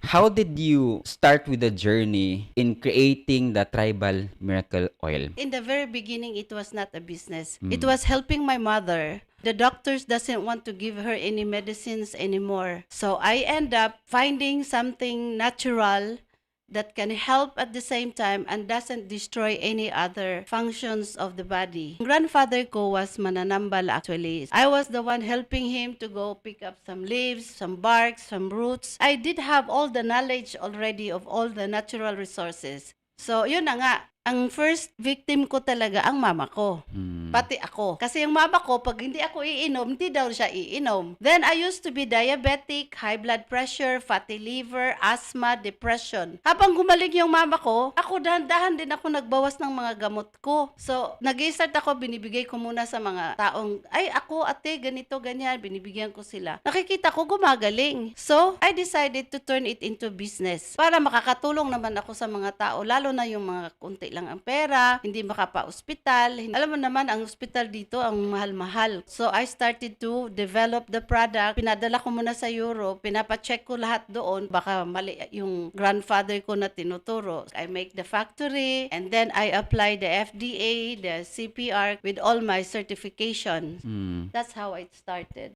How did you start with the journey in creating the Tribal Miracle Oil? In the very beginning, it was not a business. It Mm. was helping my mother. The doctors doesn't want to give her any medicines anymore. So I end up finding something natural that can help at the same time and doesn't destroy any other functions of the body. Grandfather ko was mananambal actually. I was the one helping him to go pick up some leaves, some barks, some roots. I did have all the knowledge already of all the natural resources. So, yun na nga. Ang first victim ko talaga ang mama ko. Mm. Pati ako. Kasi yung mama ko, pag hindi ako iinom, hindi daw siya iinom. Then, I used to be diabetic, high blood pressure, fatty liver, asthma, depression. Habang gumaling yung mama ko, ako dahan-dahan din ako nagbawas ng mga gamot ko. So, nag-i-start ako, binibigay ko muna sa mga taong, ay ako ate, ganito, ganyan, binibigyan ko sila. Nakikita ko gumagaling. So, I decided to turn it into business para makakatulong naman ako sa mga tao, lalo na yung mga kunti lang ang pera, hindi makapa-ospital. Alam mo naman, ang ospital dito, ang mahal-mahal. So, I started to develop the product. Pinadala ko muna sa Europe, pinapacheck ko lahat doon. Baka mali yung grandfather ko na tinuturo. I make the factory, and then I apply the FDA, the CPR with all my certifications. Mm. That's how it started.